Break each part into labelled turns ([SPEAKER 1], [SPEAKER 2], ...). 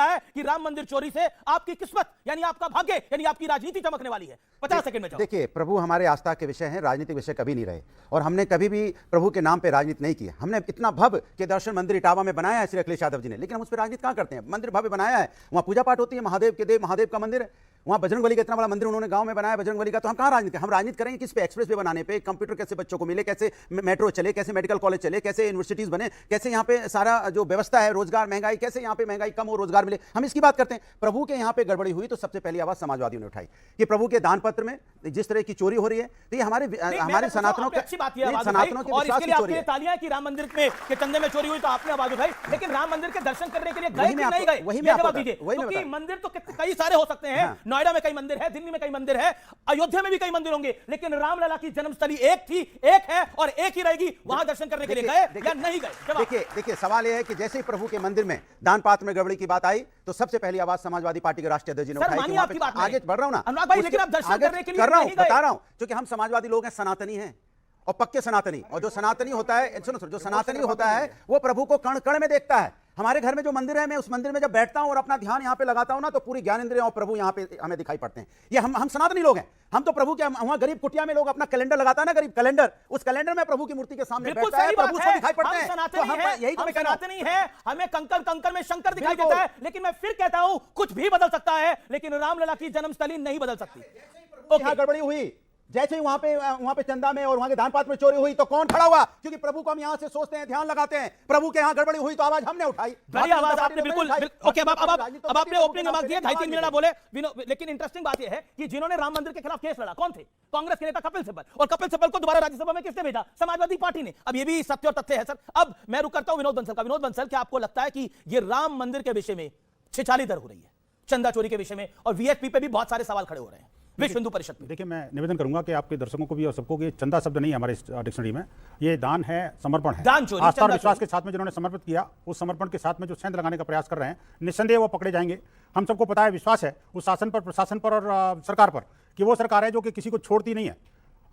[SPEAKER 1] रहा है कि राम मंदिर चोरी से आपकी किस्मत यानी आपका भाग्य यानी आपकी राजनीति चमकने वाली है? 50 सेकंड में जवाब।
[SPEAKER 2] देखिए, प्रभु हमारे आस्था के विषय हैं, राजनीतिक विषय कभी नहीं रहे, और हमने कभी भी प्रभु के नाम पे राजनीति नहीं की। हमने इतना भव्य के दर्शन मंदिर इटावा में बनाया है श्री अखिलेश यादव जी ने, लेकिन हम उस पर राजनीति कहां करते हैं? मंदिर भव्य बनाया है, वहां पूजा पाठ होती है, महादेव के देव महादेव का मंदिर है, वहां बजरंगबली का इतना बड़ा मंदिर उन्होंने गांव में बनाया बजरंगबली का, तो हम कहां राजनीति? हम राजनीति करेंगे किस पे? एक्सप्रेस वे बनाने पे, कंप्यूटर कैसे बच्चों को मिले, कैसे मेट्रो चले, कैसे मेडिकल कॉलेज चले, कैसे यूनिवर्सिटीज बने, कैसे यहाँ पे सारा जो व्यवस्था है, रोजगार, महंगाई, कैसे यहाँ पे महंगाई कम हो, रोजगार मिले, हम इसकी बात करते हैं। प्रभु के यहाँ पे गड़बड़ी हुई तो सबसे पहली आवाज समाजवादियों ने उठाई कि प्रभु के दान पत्र में जिस तरह की चोरी हो रही है, तो ये हमारे सनातनों की चोरी है।
[SPEAKER 1] तालियां कि राम मंदिर के चंदे में चोरी हुई तो आपने आवाज उठाई, लेकिन राम मंदिर के दर्शन करने के लिए गए कि नहीं गए?
[SPEAKER 2] वही
[SPEAKER 1] जवाब दीजिए, क्योंकि मंदिर तो कई सारे हो सकते हैं, नोएडा में कई मंदिर है, दिल्ली में कई मंदिर है, अयोध्या में भी कई मंदिर होंगे, लेकिन रामलला की जन्मस्थली एक थी, एक है और एक ही रहेगी। वहां दर्शन करने के लिए गए या नहीं गए?
[SPEAKER 2] देखिए सवाल यह है कि जैसे ही प्रभु के मंदिर में दान पात्र में गड़बड़ी की बात आई तो सबसे पहली आवाज समाजवादी पार्टी के राष्ट्रीय अध्यक्ष ने उठाई। आगे बढ़ रहा हूं ना
[SPEAKER 1] अनुराग भाई, लेकिन आप दर्शन करने के लिए
[SPEAKER 2] कर रहा हूं, बता रहा हूं, क्योंकि हम समाजवादी लोग हैं, सनातनी हैं और पक्के सनातनी, और जो सनातनी होता है, सुनो, जो सनातनी होता है वो प्रभु को कण कण में देखता है। हमारे घर में जो मंदिर है, मैं उस मंदिर में जब बैठता हूं और अपना ध्यान यहां पे लगाता हूं ना, तो पूरी ज्ञान इंद्रिय और प्रभु यहां पे हमें दिखाई पड़ते हैं। ये हम सनातनी लोग हैं। हम तो प्रभु के, वहां गरीब कुटिया में लोग अपना कैलेंडर लगाता है ना, गरीब कैलेंडर, उस कैलेंडर में प्रभु की मूर्ति के सामने बैठता है, प्रभु उसको दिखाई पड़ते हैं। तो हम यही तो मैं कह रहा हूं,
[SPEAKER 1] हमें कंकर कंकर में शंकर दिखाई देता है, लेकिन मैं फिर कहता हूं कुछ भी बदल सकता है, लेकिन रामलला की जन्मस्थली नहीं बदल सकती।
[SPEAKER 2] ओके, गड़बड़ी हुई जैसे ही वहां पे चंदा में और वहां के दान पात्र में चोरी हुई तो कौन खड़ा हुआ? क्योंकि प्रभु को हम यहां से सोचते हैं, ध्यान लगाते हैं। प्रभु के यहां गड़बड़ी हुई तो आवाज हमने उठाई।
[SPEAKER 1] बड़ी आवाज आपने बिल्कुल ओके। अब आपने ओपनिंग रिमार्क दिया, 2.5-3 मिनट बोले, लेकिन इंटरेस्टिंग बात यह है कि जिन्होंने राम मंदिर के खिलाफ केस लड़ा कौन थे? कांग्रेस के नेता कपिल सिब्बल, और कपिल सिब्बल को दोबारा राज्यसभा में किसने भेजा? समाजवादी पार्टी ने। अब ये भी सत्य और तथ्य है सर। अब मैं रुक करता हूं विनोद बंसल का। विनोद बंसल, क्या आपको लगता है कि ये राम मंदिर के विषय में छिछाली दर हो रही है, चंदा चोरी के विषय में, और वीएचपी पे भी बहुत सारे सवाल खड़े हो रहे हैं विश्व हिंदू परिषद में?
[SPEAKER 3] देखिए, मैं निवेदन करूंगा कि आपके दर्शकों को भी और सबको, कि चंदा शब्द नहीं है हमारे डिक्शनरी में, ये दान है, समर्पण है।
[SPEAKER 1] दान चोरी,
[SPEAKER 3] आस्था और विश्वास के साथ में जिन्होंने समर्पित किया, उस समर्पण के साथ में जो सेंध लगाने का प्रयास कर रहे हैं, निस्संदेह वो पकड़े जाएंगे। हम सबको पता है, विश्वास है उस शासन पर, प्रशासन पर और सरकार पर, कि वो सरकार है जो कि किसी को छोड़ती नहीं है।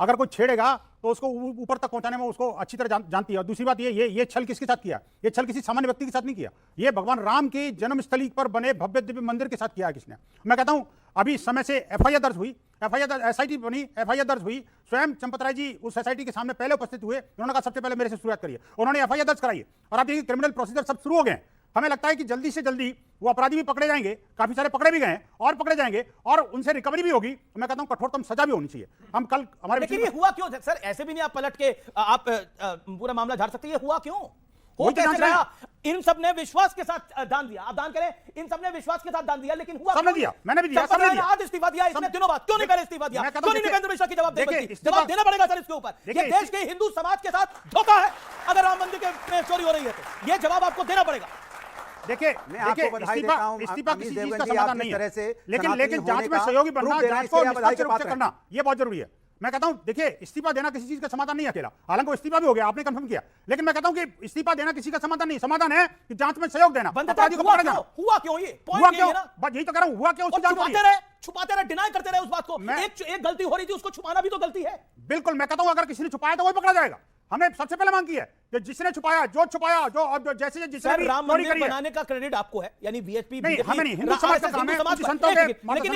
[SPEAKER 3] अगर कोई छेड़ेगा तो उसको ऊपर तक पहुंचाने में उसको अच्छी तरह जानती है। और दूसरी बात ये छल किसके साथ किया? ये छल किसी सामान्य व्यक्ति के साथ नहीं किया, ये भगवान राम की जन्मस्थली पर बने भव्य दिव्य मंदिर के साथ किया है किसने। मैं कहता हूं अभी समय से एफआईआर दर्ज हुई, एसआईटी बनी, एफआईआर दर्ज हुई, स्वयं चंपत राय जी उस एसआईटी के सामने पहले उपस्थित हुए, उन्होंने कहा सबसे पहले मेरे से शुरुआत करिए, उन्होंने एफआईआर दर्ज कराई, और आप देखिए क्रिमिनल प्रोसीजर सब शुरू हो गए। हमें लगता है कि जल्दी से जल्दी वो अपराधी भी पकड़े जाएंगे, काफी सारे पकड़े भी गए और पकड़े जाएंगे, और उनसे रिकवरी भी होगी। मैं कहता हूं कठोरतम सजा भी होनी चाहिए। हम कल हमारे,
[SPEAKER 1] लेकिन ये हुआ क्यों सर? ऐसे भी नहीं आप पलट के आप पूरा मामला झाड़ सकते, ये हुआ क्यों? हो कैसे रहा? इन सब ने विश्वास के साथ दान दिया, आप दान करें, इन सब ने विश्वास के साथ दान दिया, लेकिन हुआ
[SPEAKER 3] सबने दिया, मैंने भी दिया, सबने दिया।
[SPEAKER 1] आज इस्तीफा दिया, इतने दिनों बाद क्यों नहीं पहले इस्तीफा दिया? क्यों नहीं नरेंद्र मिश्रा की जवाब देना पड़ेगा सर इसके ऊपर? ये देश के हिंदू समाज के साथ धोखा है। अगर राम मंदिर में चोरी हो रही है तो ये जवाब आपको देना पड़ेगा।
[SPEAKER 3] देखिए, इस्तीफा किसी चीज का समाधान नहीं है, लेकिन जांच में सहयोगी बनना, जांच को निष्पक्ष रूप से करना, ये बहुत जरूरी है। मैं कहता हूं, देखिए, इस्तीफा देना किसी चीज का समाधान नहीं है अकेला, हालांकि इस्तीफा भी हो गया, आपने कंफर्म किया, लेकिन मैं कहता हूं कि इस्तीफा देना किसी का समाधान नहीं, समाधान है कि जांच में सहयोग देना।
[SPEAKER 1] अपराधी को पकड़ा जाना। हुआ क्यों? ये
[SPEAKER 3] हुआ क्यों? बस यही तो कह रहा हूं, हुआ क्यों?
[SPEAKER 1] छुपाते रहे, डिनाई करते रहे उस बात को। एक गलती हो रही थी, उसको छुपाना भी तो गलती है।
[SPEAKER 3] बिल्कुल, मैं कहता हूं अगर किसी ने छुपाया तो वही पकड़ा जाएगा। हमने सबसे पहले मांग की है कि जिसने छुपाया, जो जैसे जिसने
[SPEAKER 1] राम मंदिर बनाने का क्रेडिट आपको है, यानी बीएचपी
[SPEAKER 3] नहीं, हमें नहीं, हिंदू समाज का काम है, संतों के,
[SPEAKER 1] लेकिन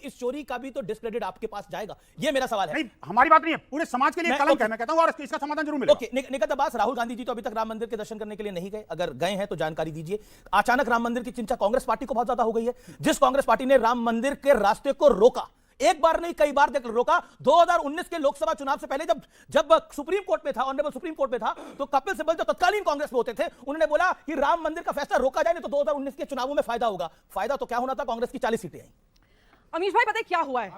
[SPEAKER 1] इस चोरी का भी तो डिस्क्रेडिट आपके पास जाएगा, ये मेरा सवाल है।
[SPEAKER 3] नहीं, हमारी बात नहीं है, पूरे समाज के लिए कलंक है, मैं कहता हूं, और इसका समाधान जरूर मिलेगा।
[SPEAKER 1] ओके, निकट अब्बास, राहुल गांधी जी तो अभी तक राम मंदिर के दर्शन करने के लिए नहीं गए, अगर गए हैं तो जानकारी दीजिए। अचानक राम मंदिर की चिंता कांग्रेस पार्टी को बहुत ज्यादा हो गई है। जिस कांग्रेस पार्टी ने राम मंदिर के रास्ते को रोका, एक बार नहीं कई बार रोका। 2019 के लोकसभा चुनाव से पहले जब सुप्रीम कोर्ट में था, ऑनरेबल सुप्रीम कोर्ट में था, तो कपिल सिब्बल जो तत्कालीन कांग्रेस में होते थे, उन्होंने बोला कि राम मंदिर का फैसला रोका जाए, नहीं तो 2019 के चुनावों में फायदा होगा। फायदा तो क्या होना था? कांग्रेस की 40 सीटें आई।
[SPEAKER 4] अमीश भाई, पता है क्या हुआ है?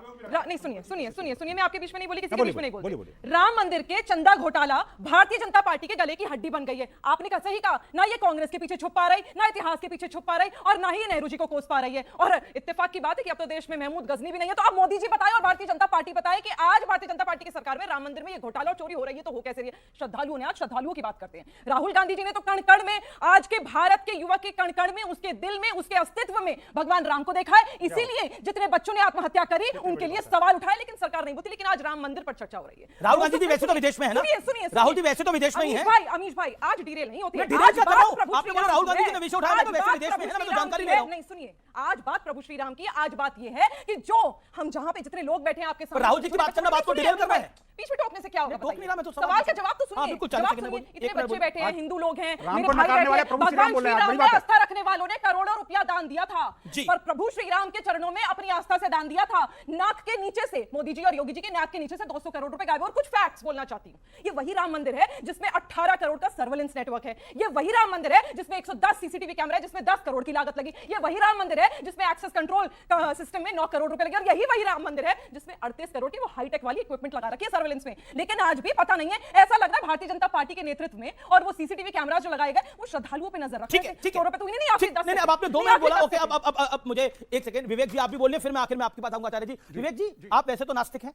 [SPEAKER 4] नहीं, सुनिए, मैं आपके बीच में नहीं बोली, किसी के बीच में नहीं बोलती। राम मंदिर के चंदा घोटाला भारतीय जनता पार्टी के गले की हड्डी बन गई है। आपने कहा, सही कहा, ना ये कांग्रेस के पीछे छुप पा रही, ना इतिहास के पीछे छुप पा रही, और ना ही नेहरू जी को कोस पा रही है। और इत्तेफाक की बात है कि अब तो देश में महमूद गजनी भी नहीं है, तो अब मोदी जी बताएं और भारतीय जनता पार्टी बताए कि आज भारतीय जनता पार्टी की सरकार में राम मंदिर में ये घोटाला और चोरी हो रही है, तो हो कैसे रही है? श्रद्धालुओं ने, आज श्रद्धालुओं की बात करते हैं। राहुल गांधी जी ने तो कण-कण में, आज के भारत के युवा के कण-कण में, उसके दिल में, उसके अस्तित्व में भगवान राम को देखा है। इसीलिए जितने बच्चों ने आत्महत्या करी उनके लिए सवाल उठाए, लेकिन सरकार नहीं बोलती। लेकिन आज राम मंदिर पर चर्चा हो रही है।
[SPEAKER 1] राहुल गांधी जी वैसे तो विदेश में है ना?
[SPEAKER 4] सुनिए
[SPEAKER 1] राहुल जी वैसे तो विदेश में ही है।
[SPEAKER 4] अमीश भाई आज डिटेल नहीं होती है।
[SPEAKER 1] डिटेल क्या कर रहा हूं? आपने बोला राहुल गांधी जी ने विषय उठाया, मैं तो वैसे विदेश में है ना, मैं तो जानकारी ले रहा हूं।
[SPEAKER 4] नहीं सुनिए, आज बात प्रभु श्री राम की। आज बात ये है कि जो हम जहां पे जितने लोग बैठे हैं आपके सामने,
[SPEAKER 1] राहुल जी की बात करना, बात को डिटेल कर रहे हैं।
[SPEAKER 4] बीच में टोकने से क्या होगा?
[SPEAKER 1] टोक नहीं रहा मैं तो
[SPEAKER 4] सवाल का जवाब तो
[SPEAKER 1] हाँ,
[SPEAKER 4] सुनिए।
[SPEAKER 1] बिल्कुल,
[SPEAKER 4] जवाब
[SPEAKER 1] 40
[SPEAKER 4] सुनिए।
[SPEAKER 1] सेकंड
[SPEAKER 4] इतने बच्चे बैठे हैं, हिंदू लोग हैं,
[SPEAKER 3] राम
[SPEAKER 4] मेरे
[SPEAKER 3] को
[SPEAKER 4] भाई
[SPEAKER 3] नकारने वाले
[SPEAKER 4] बैठे
[SPEAKER 3] प्रभु
[SPEAKER 4] हैं।
[SPEAKER 3] श्री राम
[SPEAKER 4] भगवान
[SPEAKER 3] बोल रहे हैं,
[SPEAKER 4] श्री राम
[SPEAKER 3] बड़ी
[SPEAKER 4] में
[SPEAKER 3] बात है।
[SPEAKER 4] आस्था रखने वालों ने करोड़ों रुपया दान दिया था,
[SPEAKER 1] जी।
[SPEAKER 4] पर प्रभु श्री राम के चरणों में अपनी आस्था से दान दिया था। नाक के नीचे से, मोदी जी और योगी जी के नाक के नीचे से 200 करोड़ रुपए गायब। और कुछ फैक्ट्स बोलना चाहती हूँ। ये वही राम मंदिर है जिसमें 18 करोड़ का सर्वेलेंस नेटवर्क है। ये वही राम मंदिर है जिसमें 110 सीसीटीवी कैमरा है, जिसमें 10 करोड़ की लागत लगी। ये वही राम मंदिर है जिसमें एक्सेस कंट्रोल सिस्टम में 9 करोड़ रुपए लगे। और यही वही राम मंदिर है जिसमें 38 करोड़ की वो हाईटेक वाली इक्विपमेंट लगा रखी है सर्वेलेंस में। लेकिन आज भी पता नहीं है, ऐसा लग रहा है भारतीय जनता पार्टी के नेतृत्व में और वो सीसीटीवी कैमरा जो लगाए गए वो श्रद्धालुओं पे नजर रख रहे हैं।
[SPEAKER 1] ठीक है
[SPEAKER 4] चोरों पे तो इन्हें नहीं आखिर 10
[SPEAKER 1] नहीं, अब आपने 2 मिनट बोला। ओके, अब मुझे एक सेकंड, विवेक जी आप भी बोलिए, फिर मैं आखिर में आपकी बात आऊंगा। आचार्य जी, विवेक जी आप वैसे तो नास्तिक हैं,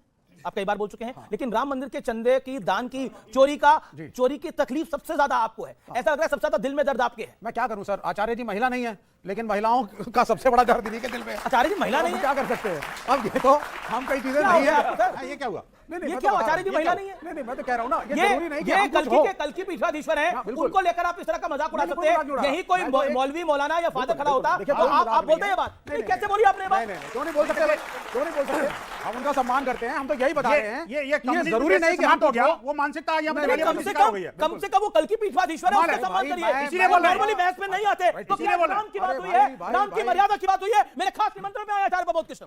[SPEAKER 1] आप कई बार बोल चुके हैं, लेकिन राम मंदिर के चंदे की, दान की, चोरी की तकलीफ सबसे ज्यादा आपको है। ऐसा लग रहा है सबसे ज्यादा दिल में दर्द आपके है।
[SPEAKER 5] मैं क्या करूं सर, आचार्य जी महिला नहीं है, लेकिन महिलाओं का सबसे बड़ा दर्द इन्हीं के दिल में है।
[SPEAKER 1] आचार्य जी महिला नहीं है,
[SPEAKER 5] क्या कर सकते हैं? अब ये तो हम कई चीजें नहीं है। ये क्या हुआ?
[SPEAKER 1] ये
[SPEAKER 5] मैं
[SPEAKER 1] क्या
[SPEAKER 5] तो बता
[SPEAKER 1] आचार्य
[SPEAKER 5] रहा
[SPEAKER 1] जी
[SPEAKER 5] हूं,
[SPEAKER 1] महिला
[SPEAKER 5] ये
[SPEAKER 1] नहीं है?
[SPEAKER 5] नहीं, मैं तो कह रहा हूं ना, ये जरूरी नहीं कि
[SPEAKER 1] ये
[SPEAKER 5] हम कुछ हो।
[SPEAKER 1] कल की पीठाधीश्वर है,
[SPEAKER 5] हाँ, बिल्कुल।
[SPEAKER 1] उनको लेकर आप इस तरह का मजाक उड़ा
[SPEAKER 5] नहीं,
[SPEAKER 1] सकते हैं।
[SPEAKER 5] कोई मजाक नहीं उड़ा।
[SPEAKER 1] यही कोई
[SPEAKER 5] मैं तो एक-
[SPEAKER 1] मौलवी, मौलाना या फादर खड़ा होता
[SPEAKER 5] देखिए,
[SPEAKER 1] तो
[SPEAKER 5] कोई मजाक
[SPEAKER 1] आप बोलते
[SPEAKER 5] नहीं
[SPEAKER 1] ये बात
[SPEAKER 5] है।
[SPEAKER 1] नहीं, कैसे बोली आपने ये बात?
[SPEAKER 5] नहीं, क्यों नहीं बोल सकते भाई? क्यों नहीं बोल सकते? हम उनका सम्मान करते हैं, हम तो यही बता रहे हैं।
[SPEAKER 3] ये
[SPEAKER 5] जरूरी नहीं कि हम
[SPEAKER 3] हो
[SPEAKER 5] तो
[SPEAKER 3] गया, वो मानसिकता यहाँ पे
[SPEAKER 1] कम से
[SPEAKER 3] हो गई है।
[SPEAKER 1] कम वो कल की पीठाधीश्वर है,
[SPEAKER 5] कमाल है
[SPEAKER 1] उसका सम्मान
[SPEAKER 5] भाई,
[SPEAKER 1] करिए।
[SPEAKER 5] मैं-
[SPEAKER 3] इसीलिए बोल रहा हूं।
[SPEAKER 1] नॉर्मली बहस में नहीं आते, तो
[SPEAKER 3] इसीलिए बोल रहा हूं।
[SPEAKER 1] नाम की बात
[SPEAKER 5] अरे
[SPEAKER 1] हुई
[SPEAKER 5] भाई,
[SPEAKER 1] है,
[SPEAKER 5] भाई,
[SPEAKER 1] नाम की
[SPEAKER 5] भाई।
[SPEAKER 1] मर्यादा की बात हुई है। मेरे खास निमंत्रण में आए आचार्य प्रबोध कृष्ण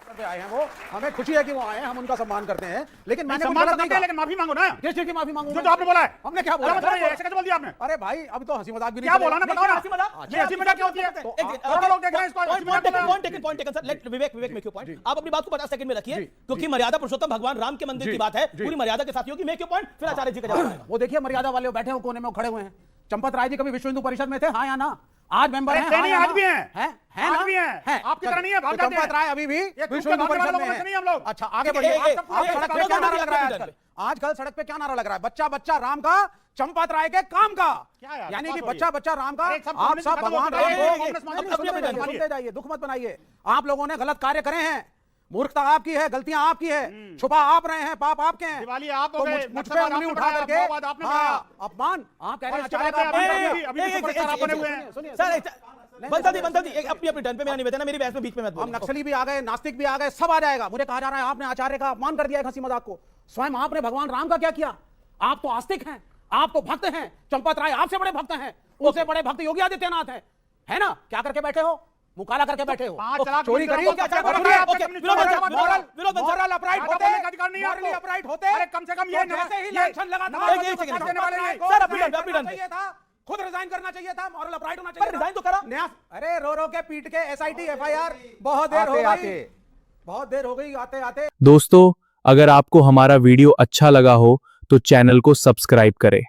[SPEAKER 5] पे आए हैं वो, हमें खुशी है कि वो आए हैं, हम उनका सम्मान करते हैं। लेकिन मैंने
[SPEAKER 3] सम्मान
[SPEAKER 5] कुछ
[SPEAKER 3] तो
[SPEAKER 5] गलत नहीं
[SPEAKER 3] करते हैं, लेकिन माफी मांगो ना।
[SPEAKER 5] किस चीज की माफी मांगू?
[SPEAKER 3] जो आपने बोला है।
[SPEAKER 5] हमने क्या बोला?
[SPEAKER 3] ऐसे कैसे बोल दिया आपने?
[SPEAKER 5] अरे भाई अब तो हंसी मजाक भी नहीं
[SPEAKER 3] क्या
[SPEAKER 5] चलेगा।
[SPEAKER 3] बोला ना, बताओ ना।
[SPEAKER 1] हंसी मजाक?
[SPEAKER 3] ये हंसी मजाक क्या होती है? करोड़ों लोग देख रहे हैं इसको, हंसी मजाक बोल रहा है।
[SPEAKER 1] Point taken sir. Let Vivek make your point. आप अपनी बात को 50 सेकंड में रखिए, क्योंकि मर्यादा पुरुषोत्तम भगवान राम के मंदिर की बात है, पूरी मर्यादा के साथ होगी। मेक योर पॉइंट, फिर आचार्य जी का जवाब आएगा।
[SPEAKER 5] वो देखिए मर्यादा वाले बैठे हो कोने में, वो खड़े हुए हैं। चंपत राय जी कभी विश्व हिंदू परिषद में थे? हाँ या ना? आज मेंबर
[SPEAKER 3] अरे
[SPEAKER 5] हैं?
[SPEAKER 3] थे
[SPEAKER 5] हाँ
[SPEAKER 3] नहीं,
[SPEAKER 5] या
[SPEAKER 3] आज
[SPEAKER 5] ना?
[SPEAKER 3] भी हैं।
[SPEAKER 5] हैं
[SPEAKER 3] आज
[SPEAKER 5] ना?
[SPEAKER 3] भी हैं। आपकी तरह नहीं है, भाग
[SPEAKER 5] तो
[SPEAKER 3] जाते हैं।
[SPEAKER 5] चंपत राय अभी भी
[SPEAKER 3] ये
[SPEAKER 5] विश्व हिंदू
[SPEAKER 3] भागने
[SPEAKER 5] परिषद
[SPEAKER 3] वालों
[SPEAKER 5] में
[SPEAKER 3] में से नहीं हम लोग।
[SPEAKER 5] अच्छा आगे
[SPEAKER 1] ए,
[SPEAKER 5] बढ़िए।
[SPEAKER 1] ए,
[SPEAKER 5] आज
[SPEAKER 1] ए,
[SPEAKER 5] सड़क पे
[SPEAKER 1] ए,
[SPEAKER 5] क्या नारा
[SPEAKER 1] ए,
[SPEAKER 5] लग रहा है?
[SPEAKER 1] ए,
[SPEAKER 5] आजकल आजकल सड़क पे क्या नारा लग रहा है? बच्चा बच्चा राम का, चंपत राय के काम का।
[SPEAKER 3] क्या यार,
[SPEAKER 5] यानी कि
[SPEAKER 3] बात हो
[SPEAKER 5] बच्चा बच्चा राम का,
[SPEAKER 3] अरे, सब
[SPEAKER 5] आप
[SPEAKER 3] कम्युनिस्ट
[SPEAKER 5] सब
[SPEAKER 3] खत्म
[SPEAKER 5] भगवान
[SPEAKER 3] हो गए।
[SPEAKER 5] राम
[SPEAKER 3] ए, ए,
[SPEAKER 5] को
[SPEAKER 3] ए,
[SPEAKER 5] सुनते जाइए, दुख मत बनाइए। आप लोगों ने गलत कार्य करे हैं, मूर्खता आपकी है, गलतियां आपकी है, छुपा आप रहे हैं, पाप आपके हैं।
[SPEAKER 3] दिवाली आप हो
[SPEAKER 5] तो
[SPEAKER 3] गए,
[SPEAKER 5] मुझ पे
[SPEAKER 3] नक्सलवाद
[SPEAKER 5] उंगली
[SPEAKER 3] आपने
[SPEAKER 5] उठा
[SPEAKER 3] बढ़ाया,
[SPEAKER 5] करके
[SPEAKER 3] अपमानवाद आपने बढ़ाया।
[SPEAKER 5] अपमान आप कह रहे हैं
[SPEAKER 3] और
[SPEAKER 5] आचार्य का
[SPEAKER 3] अभी-
[SPEAKER 5] अपमान
[SPEAKER 3] अभी-
[SPEAKER 5] कर दिया।
[SPEAKER 3] अभी भी सुपरस्टार आप बने हुए हैं।
[SPEAKER 5] सुनिए,
[SPEAKER 1] सर बंसल दी अपनी टर्न पे मेरा निवेदन है, मेरी बहस में बीच में मत
[SPEAKER 5] हम
[SPEAKER 1] बोलिए।
[SPEAKER 5] नक्सली भी आ गए, नास्तिक भी आ गए, सब आ जाएगा। मुझे कहा जा रहा है आपने आचार्य का अपमान कर दिया है, हंसी मजाक को। स्वयं आपने भगवान राम का क्या किया? आप तो आस्तिक हैं, आप तो भक्त हैं। चंपत राय आपसे बड़े भक्त हैं, उससे बड़े भक्त योगी आदित्यनाथ हैं, है ना? क्या करके बैठे हो? मुकाला करके बैठे हो।
[SPEAKER 3] 5 लाख
[SPEAKER 5] चोरी करी
[SPEAKER 3] लोगों को क्या कर रहे हैं? आपके कम्युनिस्ट
[SPEAKER 5] मोरल अपराइट
[SPEAKER 3] आपका
[SPEAKER 5] होते,
[SPEAKER 3] बोलने का अधिकार नहीं है
[SPEAKER 5] मॉरली
[SPEAKER 3] आपको।
[SPEAKER 5] अपराइट होते।
[SPEAKER 3] अरे कम से कम ये
[SPEAKER 5] तो जैसे ही
[SPEAKER 3] ये-
[SPEAKER 5] इलेक्शन लगा था,
[SPEAKER 1] एक सेकंड,
[SPEAKER 5] करने वाले नहीं।
[SPEAKER 1] सर, अपनी टर्न पे।
[SPEAKER 5] चाहिए था, खुद रिजाइन करना चाहिए था, मॉरल अपराइट होना
[SPEAKER 1] पर
[SPEAKER 5] चाहिए था।
[SPEAKER 1] रिजाइन तो करा।
[SPEAKER 5] न्यास, अरे रो रो के पीट के एसआईटी एफआईआर बहुत देर हो गई,
[SPEAKER 2] आते
[SPEAKER 5] बहुत देर हो गई आते आते।
[SPEAKER 6] दोस्तों, अगर आपको हमारा वीडियो अच्छा लगा हो तो चैनल को सब्सक्राइब करें।